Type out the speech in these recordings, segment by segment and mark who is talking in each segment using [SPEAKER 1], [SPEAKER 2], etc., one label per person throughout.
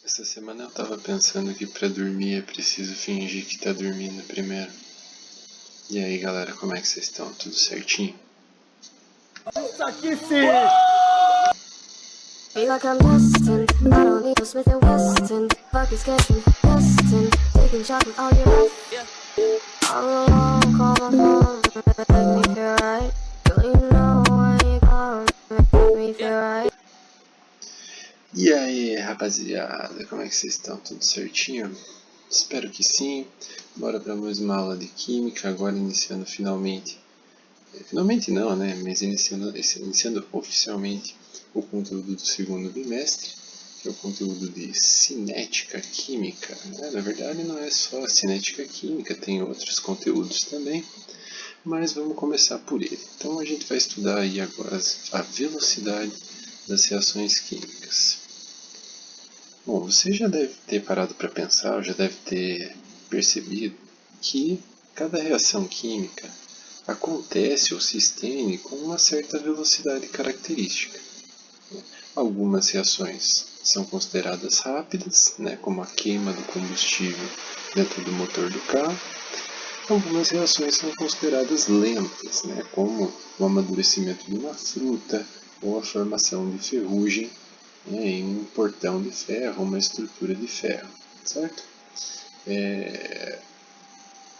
[SPEAKER 1] Essa semana eu tava pensando que pra dormir é preciso fingir que tá dormindo primeiro. E aí galera, como é que vocês estão? Tudo certinho?
[SPEAKER 2] Isso aqui sim!
[SPEAKER 3] Feel like I'm destined. I don't need no Smith and Weston. Fuck is getting destined. Taking shots with all your life. All alone, call my phone. Make me feel right. Don't you know when you come? Make me feel right.
[SPEAKER 1] E aí rapaziada, como é que vocês estão? Tudo certinho? Espero que sim. Bora pra mais uma aula de Química, agora iniciando finalmente. Finalmente não, né? Mas iniciando oficialmente o conteúdo do segundo bimestre, que é o conteúdo de cinética química. Na verdade não é só cinética química, tem outros conteúdos também, mas vamos começar por ele. Então a gente vai estudar aí agora a velocidade das reações químicas. Bom, você já deve ter parado para pensar, já deve ter percebido que cada reação química acontece ou se estende com uma certa velocidade característica. Algumas reações são consideradas rápidas, como a queima do combustível dentro do motor do carro. Algumas reações são consideradas lentas, como o amadurecimento de uma fruta ou a formação de ferrugem em um portão de ferro, uma estrutura de ferro, certo?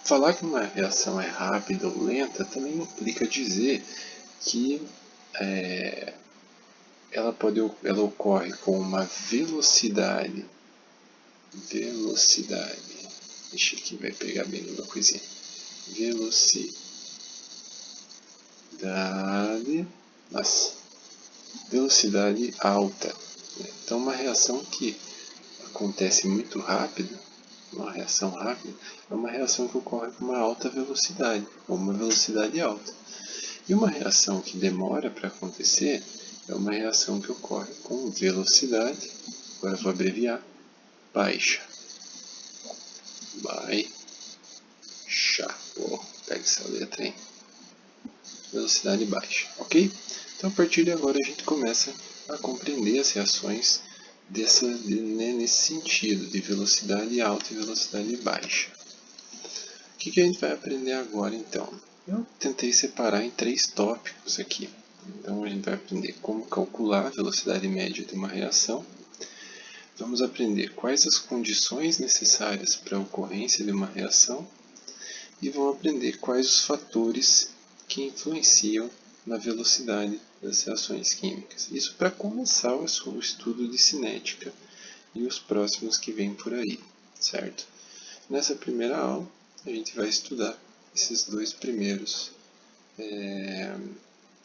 [SPEAKER 1] Falar que uma reação é rápida ou lenta também implica dizer que ela ocorre com uma velocidade, deixa aqui, vai pegar bem numa coisinha, velocidade alta. Então uma reação que acontece muito rápido, uma reação rápida, é uma reação que ocorre com uma alta velocidade, ou uma velocidade alta. E uma reação que demora para acontecer é uma reação que ocorre com velocidade, agora vou abreviar, baixa. Pega essa letra aí. Velocidade baixa, ok? Então a partir de agora a gente começa a compreender as reações nesse sentido, de velocidade alta e velocidade baixa. O que a gente vai aprender agora então? Eu tentei separar em 3 tópicos aqui. Então a gente vai aprender como calcular a velocidade média de uma reação. Vamos aprender quais as condições necessárias para a ocorrência de uma reação. E vamos aprender quais os fatores que influenciam na velocidade das reações químicas. Isso para começar o estudo de cinética e os próximos que vêm por aí, certo? Nessa primeira aula, a gente vai estudar esses 2 primeiros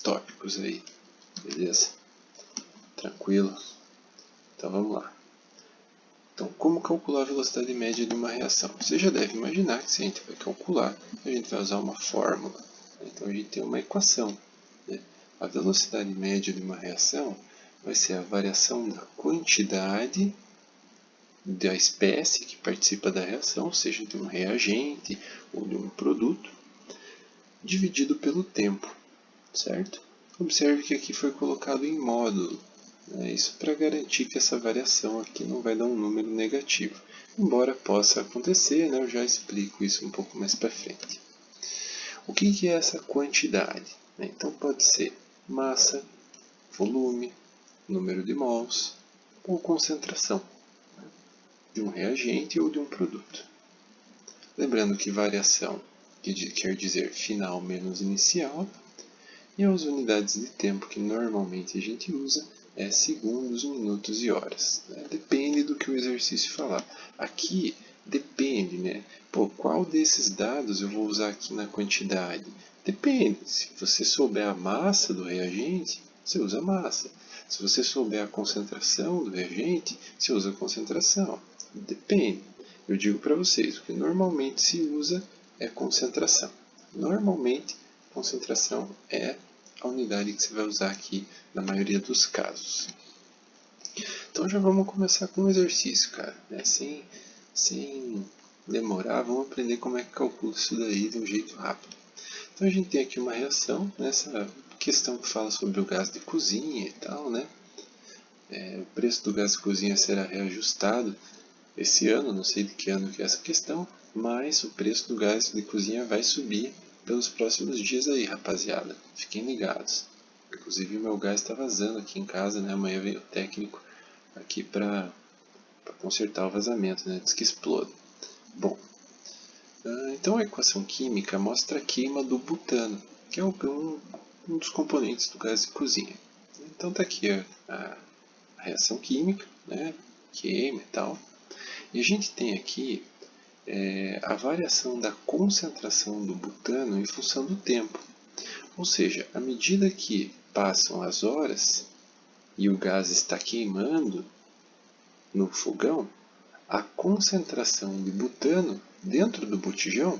[SPEAKER 1] tópicos aí, beleza? Tranquilo? Então vamos lá. Então, como calcular a velocidade média de uma reação? Você já deve imaginar que se a gente vai calcular, a gente vai usar uma fórmula. Então a gente tem uma equação. A velocidade média de uma reação vai ser a variação da quantidade da espécie que participa da reação, seja de um reagente ou de um produto, dividido pelo tempo, certo? Observe que aqui foi colocado em módulo. Isso para garantir que essa variação aqui não vai dar um número negativo. Embora possa acontecer, eu já explico isso um pouco mais para frente. O que é essa quantidade? Então pode ser massa, volume, número de mols ou concentração de um reagente ou de um produto. Lembrando que variação quer dizer final menos inicial, e as unidades de tempo que normalmente a gente usa é segundos, minutos e horas. Depende do que o exercício falar. Aqui depende, qual desses dados eu vou usar aqui na quantidade? Depende. Se você souber a massa do reagente, você usa a massa. Se você souber a concentração do reagente, você usa a concentração. Depende. Eu digo para vocês, o que normalmente se usa é concentração. Normalmente, concentração é a unidade que você vai usar aqui na maioria dos casos. Então já vamos começar com um exercício, cara. Sem demorar, vamos aprender como é que calcula isso daí de um jeito rápido. Então a gente tem aqui uma reação, nessa questão que fala sobre o gás de cozinha e tal, o preço do gás de cozinha será reajustado esse ano, não sei de que ano que é essa questão, mas o preço do gás de cozinha vai subir pelos próximos dias aí, rapaziada. Fiquem ligados. Inclusive o meu gás está vazando aqui em casa, né? Amanhã veio o técnico aqui para consertar o vazamento, né? Diz que explode. Bom, então a equação química mostra a queima do butano, que é um dos componentes do gás de cozinha. Então tá aqui a reação química, né? Queima e tal. E a gente tem aqui a variação da concentração do butano em função do tempo. Ou seja, à medida que passam as horas e o gás está queimando no fogão, a concentração de butano dentro do botijão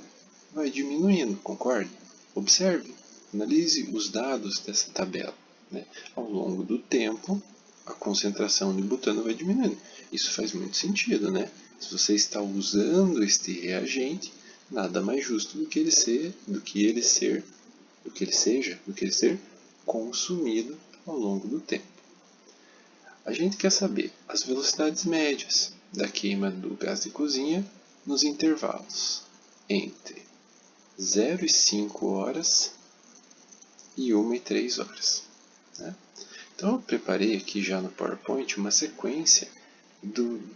[SPEAKER 1] vai diminuindo, concorda? Observe, analise os dados dessa tabela. Né? Ao longo do tempo, a concentração de butano vai diminuindo. Isso faz muito sentido, né? Se você está usando este reagente, nada mais justo do que ele ser consumido ao longo do tempo. A gente quer saber as velocidades médias da queima do gás de cozinha nos intervalos entre 0 e 5 horas e 1 e 3 horas. Né? Então eu preparei aqui já no PowerPoint uma sequência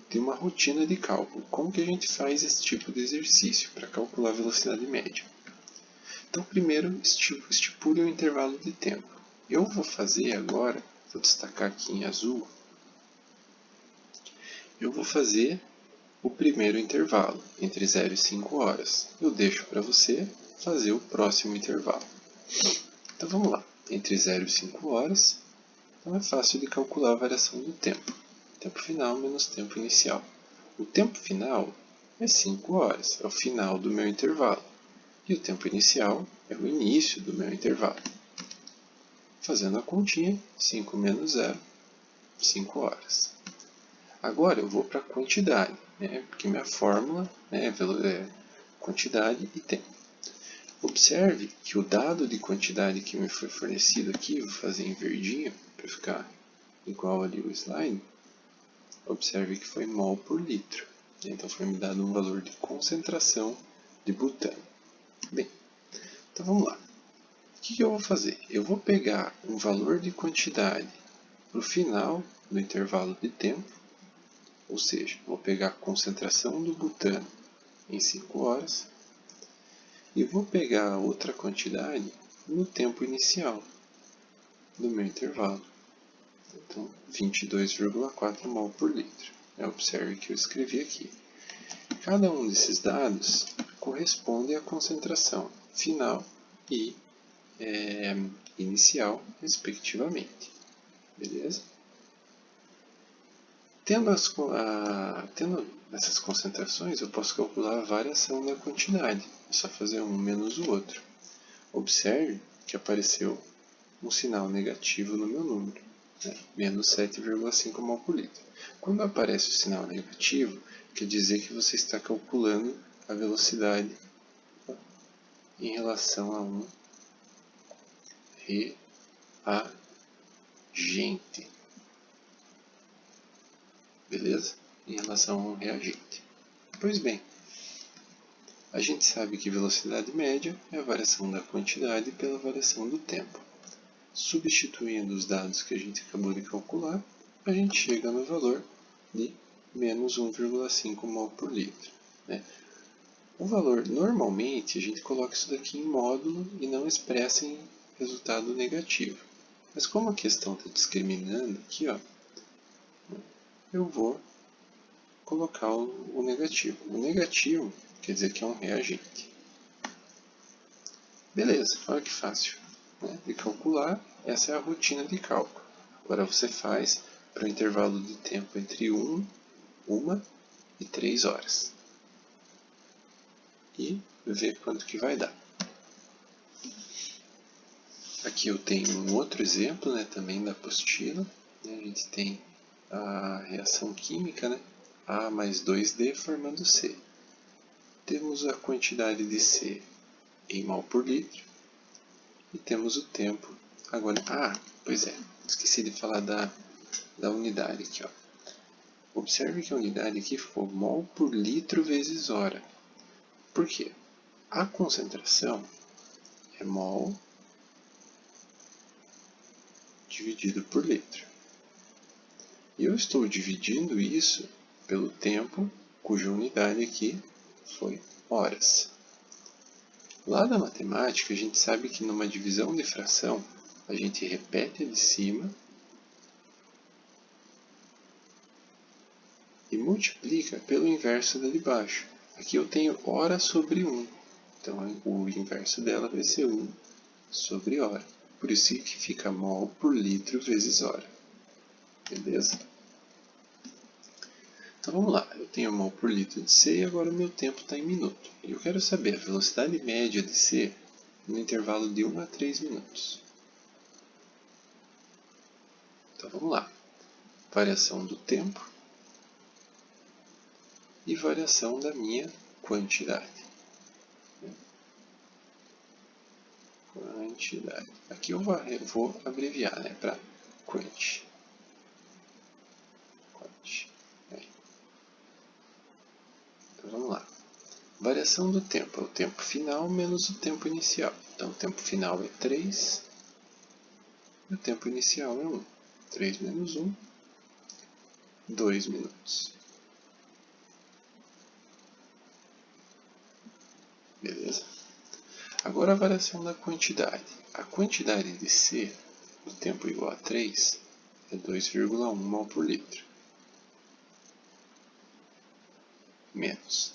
[SPEAKER 1] de uma rotina de cálculo. Como que a gente faz esse tipo de exercício para calcular a velocidade média? Então primeiro estipule um intervalo de tempo. Eu vou fazer agora, vou destacar aqui em azul, eu vou fazer o primeiro intervalo, entre 0 e 5 horas. Eu deixo para você fazer o próximo intervalo. Então vamos lá, entre 0 e 5 horas, então é fácil de calcular a variação do tempo. Tempo final menos tempo inicial. O tempo final é 5 horas, é o final do meu intervalo. E o tempo inicial é o início do meu intervalo. Fazendo a continha, 5 menos 0, 5 horas. Agora eu vou para a quantidade, né? Porque minha fórmula é quantidade e tempo. Observe que o dado de quantidade que me foi fornecido aqui, vou fazer em verdinho para ficar igual ali o slide. Observe que foi mol por litro. Então foi me dado um valor de concentração de butano. Bem, então vamos lá. O que eu vou fazer? Eu vou pegar um valor de quantidade para o final do intervalo de tempo, ou seja, vou pegar a concentração do butano em 5 horas e vou pegar a outra quantidade no tempo inicial do meu intervalo. Então, 22,4 mol por litro. Observe que eu escrevi aqui. Cada um desses dados corresponde à concentração final e inicial, respectivamente. Beleza? Tendo essas concentrações, eu posso calcular a variação da quantidade. É só fazer um menos o outro. Observe que apareceu um sinal negativo no meu número, né? Menos 7,5 mol por litro. Quando aparece o sinal negativo, quer dizer que você está calculando a velocidade em relação a um reagente. Beleza? Em relação a um reagente. Pois bem, a gente sabe que velocidade média é a variação da quantidade pela variação do tempo. Substituindo os dados que a gente acabou de calcular, a gente chega no valor de menos 1,5 mol por litro. Né? O valor, normalmente, a gente coloca isso daqui em módulo e não expressa em resultado negativo. Mas como a questão está discriminando aqui, ó, eu vou colocar o negativo. O negativo quer dizer que é um reagente. Beleza, olha que fácil, né, de calcular. Essa é a rotina de cálculo. Agora você faz para o intervalo de tempo entre 1 e 3 horas. E ver quanto que vai dar. Aqui eu tenho um outro exemplo, né, também da apostila. Né, a gente tem a reação química, né, A mais 2D formando C. Temos a quantidade de C em mol por litro. E temos o tempo. Agora, pois é, esqueci de falar da da unidade aqui, ó. Observe que a unidade aqui ficou mol por litro vezes hora. Por quê? A concentração é mol dividido por litro. E eu estou dividindo isso pelo tempo, cuja unidade aqui foi horas. Lá da matemática, a gente sabe que numa divisão de fração, a gente repete a de cima e multiplica pelo inverso da de baixo. Aqui eu tenho hora sobre 1. Então, o inverso dela vai ser 1 sobre hora. Por isso que fica mol por litro vezes hora. Beleza? Então, vamos lá. Eu tenho mol por litro de C e agora o meu tempo está em minuto. E eu quero saber a velocidade média de C no intervalo de 1 a 3 minutos. Então, vamos lá. Variação do tempo e variação da minha quantidade. Quantidade. Aqui eu vou abreviar, né, para quant. Então vamos lá. Variação do tempo é o tempo final menos o tempo inicial. Então o tempo final é 3 e o tempo inicial é 1. 3 menos 1, 2 minutos. Beleza? Agora a variação da quantidade. A quantidade de C, no tempo igual a 3, é 2,1 mol por litro. Menos.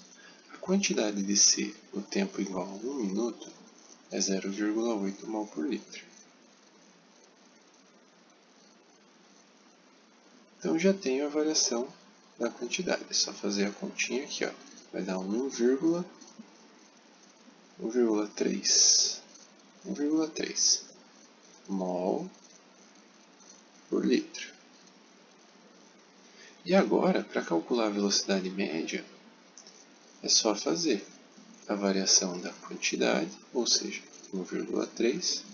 [SPEAKER 1] A quantidade de C, no tempo igual a 1 minuto, é 0,8 mol por litro. Então já tenho a variação da quantidade. É só fazer a continha aqui, ó. Vai dar 1,3 mol por litro. E agora, para calcular a velocidade média, é só fazer a variação da quantidade, ou seja, 1,3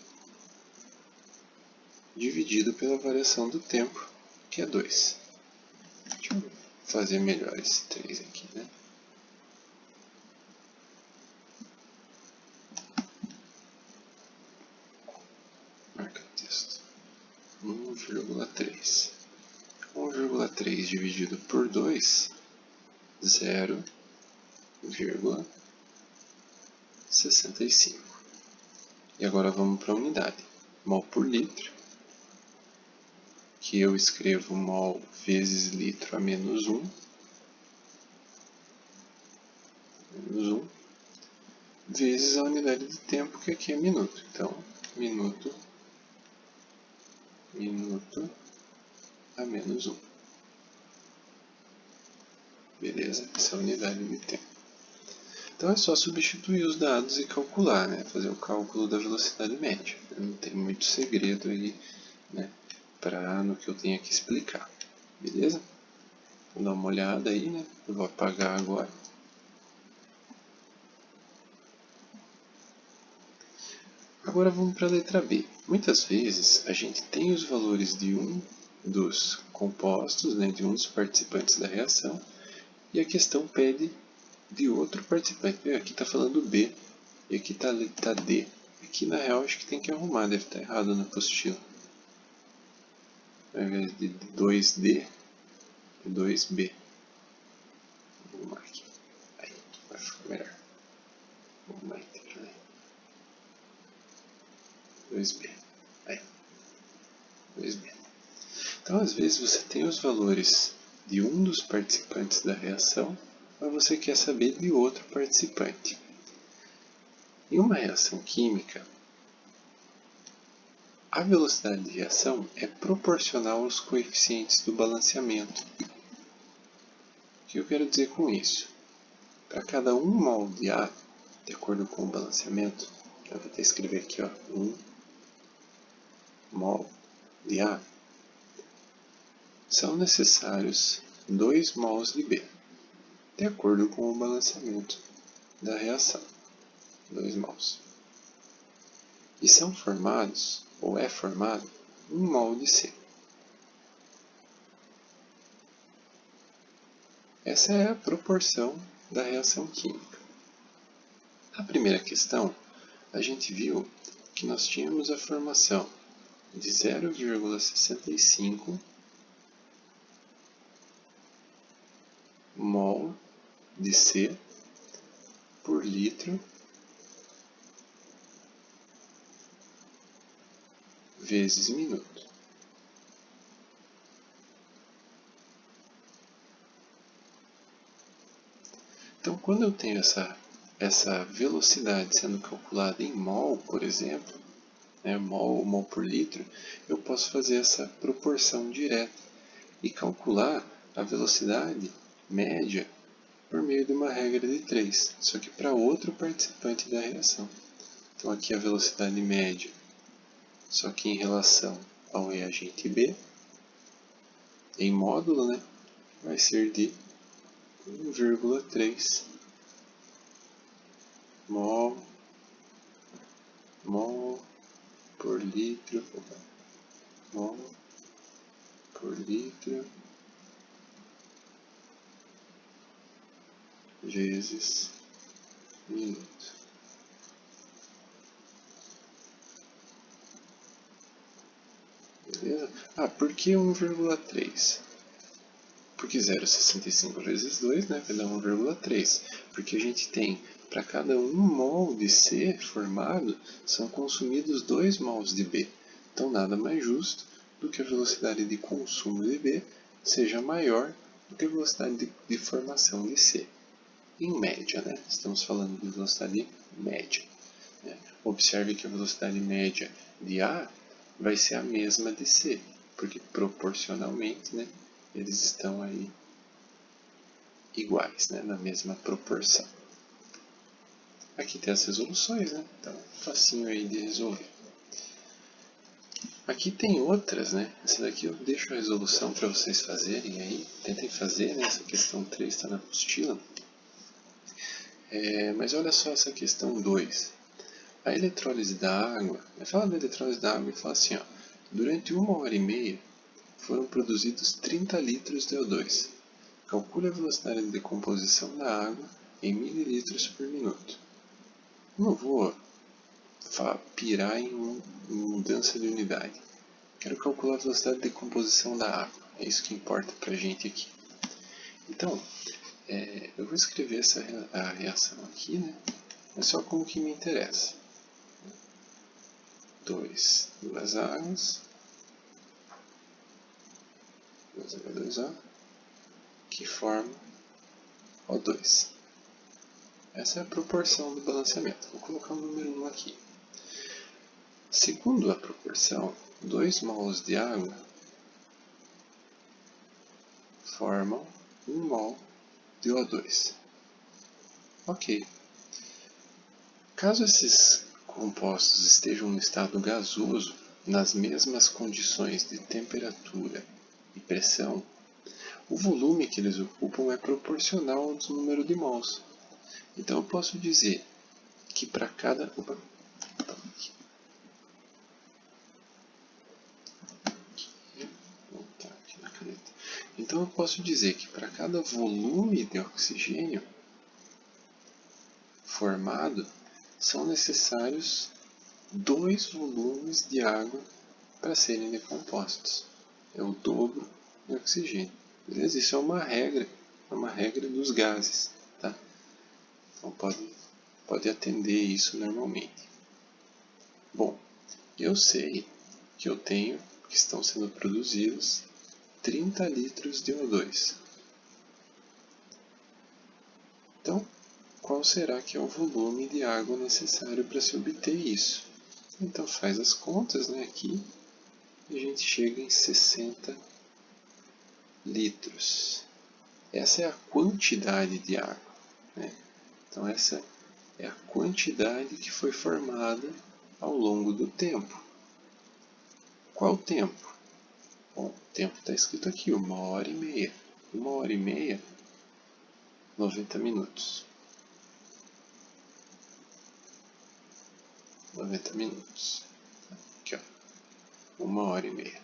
[SPEAKER 1] dividido pela variação do tempo, que é 2. Deixa eu fazer melhor esse 3 aqui, né? Marca texto. 1,3. 1,3 dividido por 2, 0,65. E agora vamos para a unidade. Mol por litro, que eu escrevo mol vezes litro a menos 1. Vezes a unidade de tempo, que aqui é minuto. Então, minuto a menos 1. Beleza? Essa é a unidade de tempo. Então é só substituir os dados e calcular, né? Fazer o cálculo da velocidade média. Não tem muito segredo aí, né? No que eu tenho que explicar. Beleza? Vou dar uma olhada aí, né? Eu vou apagar agora. Agora vamos para a letra B. Muitas vezes a gente tem os valores de um dos compostos, né, de um dos participantes da reação, e a questão pede de outro participante. Aqui está falando B e aqui está D. Aqui na real acho que tem que arrumar, deve estar errado na apostila. Ao invés de 2D, é 2B. Vou arrumar aqui. Aí, vai ficar melhor. Vou arrumar inteiro, né? 2B. Aí. 2B. Então, às vezes, você tem os valores de um dos participantes da reação, mas você quer saber de outro participante. Em uma reação química, a velocidade de reação é proporcional aos coeficientes do balanceamento. O que eu quero dizer com isso? Para cada 1 mol de A, de acordo com o balanceamento, eu vou até escrever aqui, ó, 1 mol de A, são necessários 2 mols de B, de acordo com o balanceamento da reação. 2 mols. E são formados, ou é formado, 1 mol de C. Essa é a proporção da reação química. Na primeira questão, a gente viu que nós tínhamos a formação de 0,65 mol de C por litro vezes minuto. Então, quando eu tenho essa velocidade sendo calculada em mol, por exemplo, mol por litro, eu posso fazer essa proporção direta e calcular a velocidade média por meio de uma regra de 3, só que para outro participante da reação. Então aqui a velocidade média, só que em relação ao reagente B, em módulo, vai ser de 1,3 mol por litro, mol por litro vezes minuto. Beleza? Por que 1,3? Porque 0,65 vezes 2 vai dar 1,3. Porque a gente tem, para cada 1 mol de C formado, são consumidos 2 mols de B. Então nada mais justo do que a velocidade de consumo de B seja maior do que a velocidade de formação de C. Em média, estamos falando de velocidade média. Observe que a velocidade média de A vai ser a mesma de C, porque proporcionalmente eles estão aí iguais, na mesma proporção. Aqui tem as resoluções, então facinho aí de resolver. Aqui tem outras, essa daqui eu deixo a resolução para vocês fazerem aí, tentem fazer, essa questão 3 está na apostila. Mas olha só essa questão 2. A eletrólise da água, fala da eletrólise da água e fala assim, durante 1h30 foram produzidos 30 litros de O2. Calcule a velocidade de decomposição da água em mililitros por minuto. Não vou pirar em mudança de unidade. Quero calcular a velocidade de decomposição da água. É isso que importa para a gente aqui. Então, eu vou escrever a reação aqui, mas só como que me interessa. Duas águas, 2H2O, que formam O2. Essa é a proporção do balanceamento. Vou colocar o número 1 aqui. Segundo a proporção, 2 mols de água formam 1 mol de O2. Ok. Caso esses compostos estejam no estado gasoso, nas mesmas condições de temperatura e pressão, o volume que eles ocupam é proporcional ao número de mols. Então eu posso dizer que para cada... Então eu posso dizer que para cada volume de oxigênio formado, são necessários 2 volumes de água para serem decompostos. É o dobro de oxigênio. Beleza? Isso é uma regra dos gases. Tá? Então pode atender isso normalmente. Bom, eu sei que que estão sendo produzidos 30 litros de O2. Então, qual será que é o volume de água necessário para se obter isso? Então faz as contas aqui e a gente chega em 60 litros. Essa é a quantidade de água. Então essa é a quantidade que foi formada ao longo do tempo. Qual tempo? Bom, o tempo está escrito aqui, 1h30. 1h30, 90 minutos. 90 minutos. Aqui, 1h30.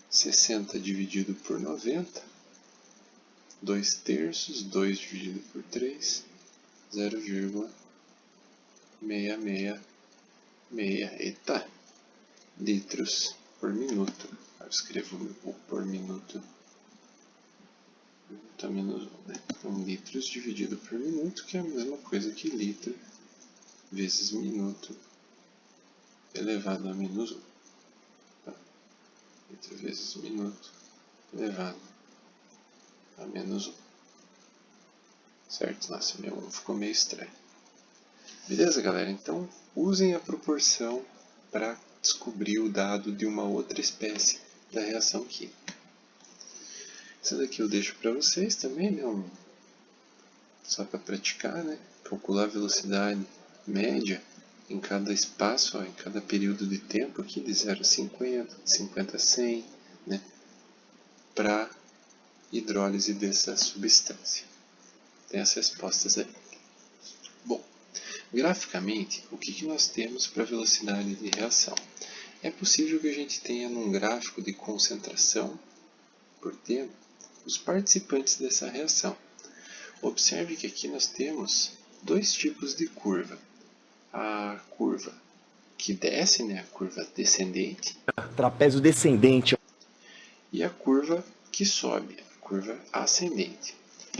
[SPEAKER 1] 60 dividido por 90 2/3, 2 dividido por 3, 0,666. Eita! Litros por minuto. Eu escrevo o por minuto. Tá menos 1, né? Então, litros dividido por minuto, que é a mesma coisa que litro vezes minuto elevado a menos 1. Tá? Litro vezes minuto elevado a menos 1. Certo? Nossa, meu 1 ficou meio estranho. Beleza, galera? Então, usem a proporção para descobrir o dado de uma outra espécie da reação química. Isso daqui eu deixo para vocês também, né? Só para praticar, né? Calcular a velocidade média em cada espaço, ó, em cada período de tempo aqui, de 0 a 50, de 50 a 100, né? Para hidrólise dessa substância. Tem as respostas aí. Bom, graficamente, o que nós temos para velocidade de reação? É possível que a gente tenha num gráfico de concentração por tempo os participantes dessa reação. Observe que aqui nós temos dois tipos de curva. A curva que desce, né, a curva descendente,
[SPEAKER 2] Trapézio descendente.
[SPEAKER 1] e a curva que sobe, a curva ascendente.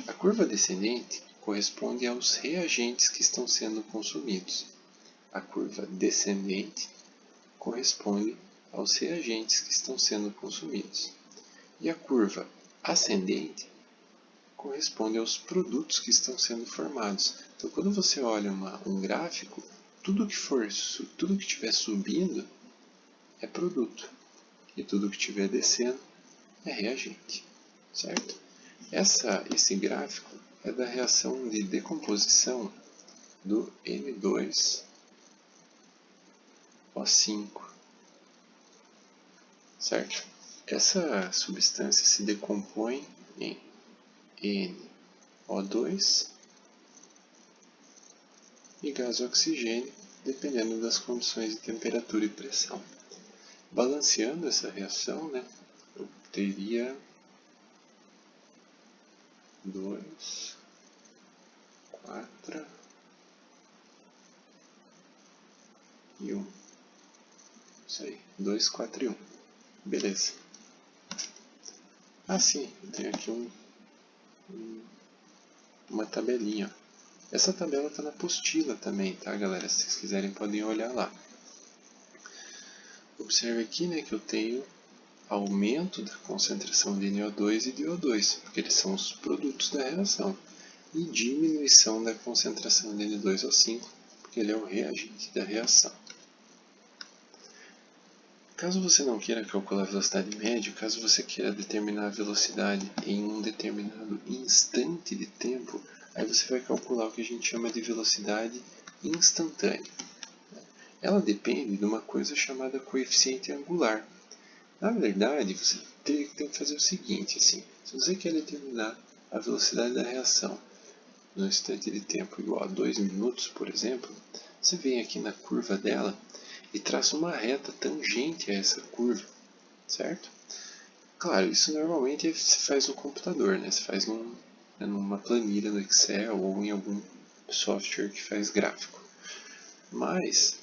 [SPEAKER 1] A curva descendente corresponde aos reagentes que estão sendo consumidos. A curva descendente corresponde aos reagentes que estão sendo consumidos. E a curva ascendente corresponde aos produtos que estão sendo formados. Então, quando você olha um gráfico, tudo que estiver subindo é produto, e tudo que estiver descendo é reagente, certo? Esse gráfico é da reação de decomposição do N2O5, certo? Essa substância se decompõe em NO2 e gás oxigênio, dependendo das condições de temperatura e pressão. Balanceando essa reação, né, eu teria 2, 4 e 1. Isso aí, 2, 4 e 1. Beleza. Sim, eu tenho aqui uma tabelinha. Essa tabela está na apostila também, tá, galera? Se vocês quiserem, podem olhar lá. Observe aqui, né, que eu tenho aumento da concentração de NO2 e de O2, porque eles são os produtos da reação, e diminuição da concentração de N2O5, porque ele é o reagente da reação. Caso você não queira calcular a velocidade média, caso você queira determinar a velocidade em um determinado instante de tempo, aí você vai calcular o que a gente chama de velocidade instantânea. Ela depende de uma coisa chamada coeficiente angular. Na verdade, você tem que fazer o seguinte, assim, se você quer determinar a velocidade da reação no instante de tempo igual a 2 minutos, por exemplo, você vem aqui na curva dela e traça uma reta tangente a essa curva, certo? Claro, isso normalmente se faz no computador, né? Se faz numa planilha no Excel ou em algum software que faz gráfico. Mas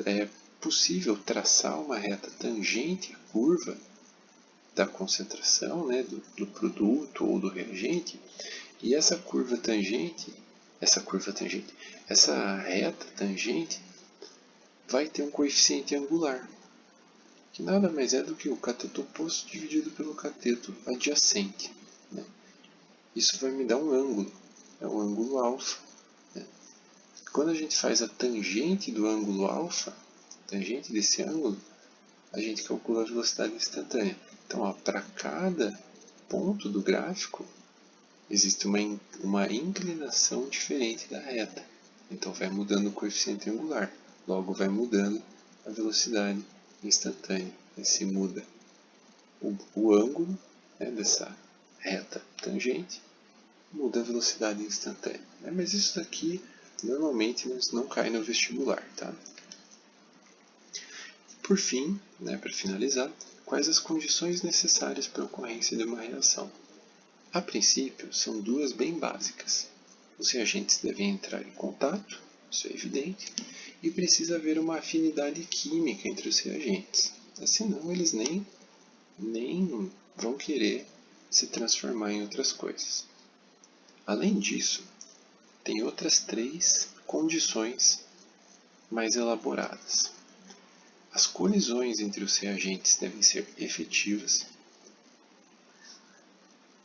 [SPEAKER 1] é possível traçar uma reta tangente à curva da concentração, né, do produto ou do reagente, e essa reta tangente vai ter um coeficiente angular, que nada mais é do que o cateto oposto dividido pelo cateto adjacente, né? Isso vai me dar um ângulo, é o ângulo alfa, né? Quando a gente faz a tangente do ângulo alfa, tangente desse ângulo, a gente calcula a velocidade instantânea. Então, para cada ponto do gráfico, existe uma inclinação diferente da reta. Então, vai mudando o coeficiente angular. Logo, vai mudando a velocidade instantânea. E se muda o ângulo, né, dessa reta tangente, muda a velocidade instantânea. Mas isso daqui, normalmente, não cai no vestibular, tá? Por fim, né, para finalizar, quais as condições necessárias para a ocorrência de uma reação? A princípio, são duas bem básicas. Os reagentes devem entrar em contato, isso é evidente, e precisa haver uma afinidade química entre os reagentes, senão eles nem vão querer se transformar em outras coisas. Além disso, tem outras 3 condições mais elaboradas. As colisões entre os reagentes devem ser efetivas.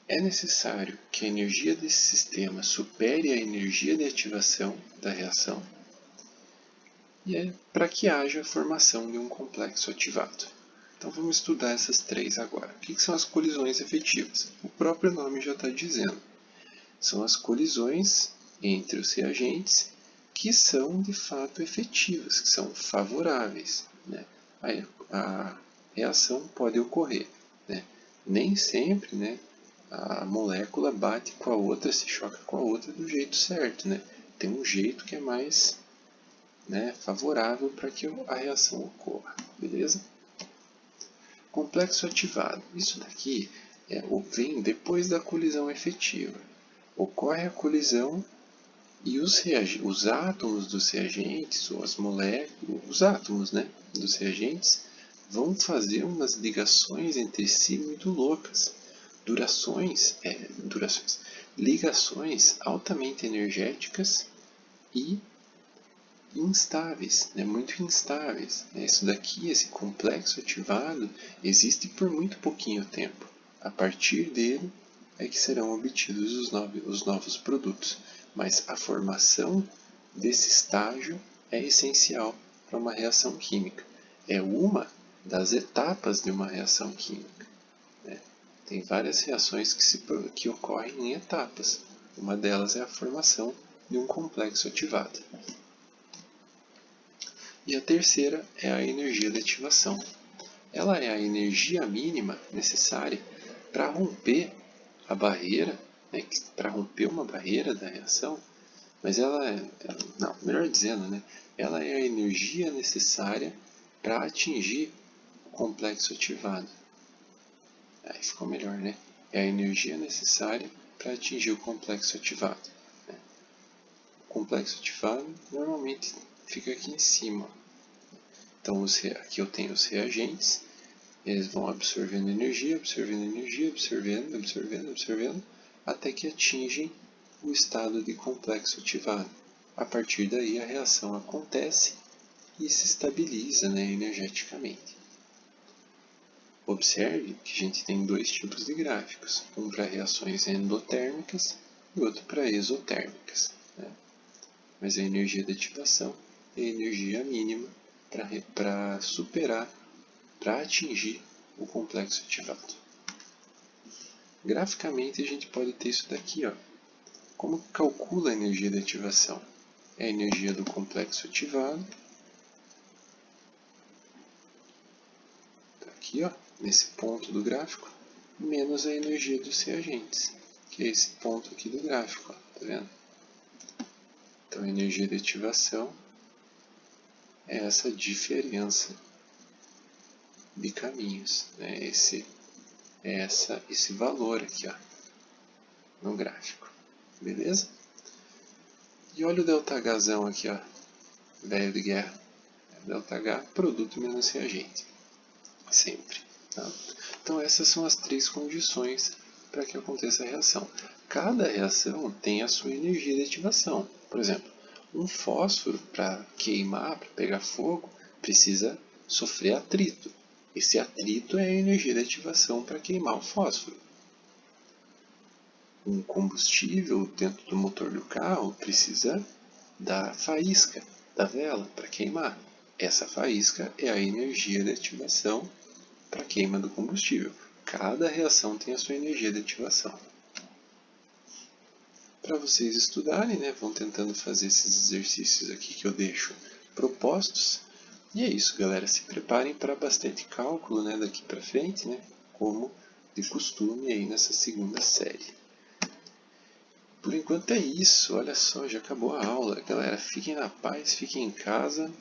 [SPEAKER 1] É necessário que a energia desse sistema supere a energia de ativação da reação e é para que haja a formação de um complexo ativado. Então vamos estudar essas 3 agora. O que são as colisões efetivas? O próprio nome já está dizendo. São as colisões entre os reagentes que são de fato efetivas, que são favoráveis. Né? A reação pode ocorrer. Né? Nem sempre, né, a molécula bate com a outra, se choca com a outra do jeito certo. Né? Tem um jeito que é mais, né, favorável para que a reação ocorra. Beleza? Complexo ativado. Isso daqui vem depois da colisão efetiva. Ocorre a colisão e os átomos dos reagentes, ou as moléculas, os átomos, né, dos reagentes, vão fazer umas ligações entre si muito loucas. Ligações altamente energéticas e instáveis, né, muito instáveis. Isso daqui, esse complexo ativado, existe por muito pouquinho tempo. A partir dele é que serão obtidos os novos produtos. Mas a formação desse estágio é essencial para uma reação química. É uma das etapas de uma reação química. Né? Tem várias reações que ocorrem em etapas. Uma delas é a formação de um complexo ativado. E a terceira é a energia de ativação. Ela é a energia mínima necessária para romper a barreira, né, para romper uma barreira da reação, mas melhor dizendo, né, ela é a energia necessária para atingir o complexo ativado. Aí ficou melhor, né? É a energia necessária para atingir o complexo ativado. Né? O complexo ativado normalmente fica aqui em cima. Então aqui eu tenho os reagentes, eles vão absorvendo energia, absorvendo, até que atingem o estado de complexo ativado. A partir daí a reação acontece e se estabiliza, né, energeticamente. Observe que a gente tem 2 tipos de gráficos, um para reações endotérmicas e outro para exotérmicas. Né? Mas a energia de ativação é a energia mínima para superar, para atingir o complexo ativado. Graficamente a gente pode ter isso daqui, ó. Como calcula a energia de ativação? É a energia do complexo ativado. Tá aqui, ó, nesse ponto do gráfico, menos a energia dos reagentes, que é esse ponto aqui do gráfico, ó, tá vendo? Então a energia de ativação é essa diferença de caminhos, né? Esse valor aqui, ó, no gráfico, beleza? E olha o ΔHzão aqui, ó, velho de guerra. ΔH, produto menos reagente, sempre. Tá? Então essas são as 3 condições para que aconteça a reação. Cada reação tem a sua energia de ativação. Por exemplo, um fósforo, para queimar, para pegar fogo, precisa sofrer atrito. Esse atrito é a energia de ativação para queimar o fósforo. Um combustível dentro do motor do carro precisa da faísca, da vela, para queimar. Essa faísca é a energia de ativação para a queima do combustível. Cada reação tem a sua energia de ativação. Para vocês estudarem, né, vão tentando fazer esses exercícios aqui que eu deixo propostos. E é isso, galera. Se preparem para bastante cálculo, né, daqui para frente, né, como de costume aí nessa segunda série. Por enquanto é isso. Olha só, já acabou a aula. Galera, fiquem na paz, fiquem em casa.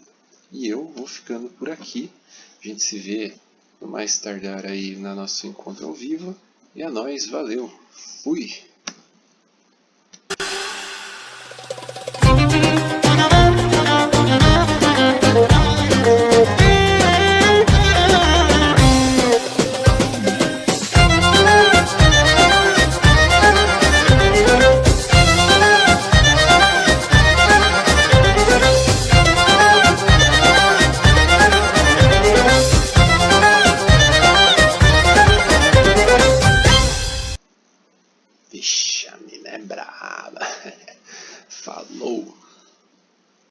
[SPEAKER 1] E eu vou ficando por aqui. A gente se vê no mais tardar aí no nosso encontro ao vivo. E a nós, valeu, fui!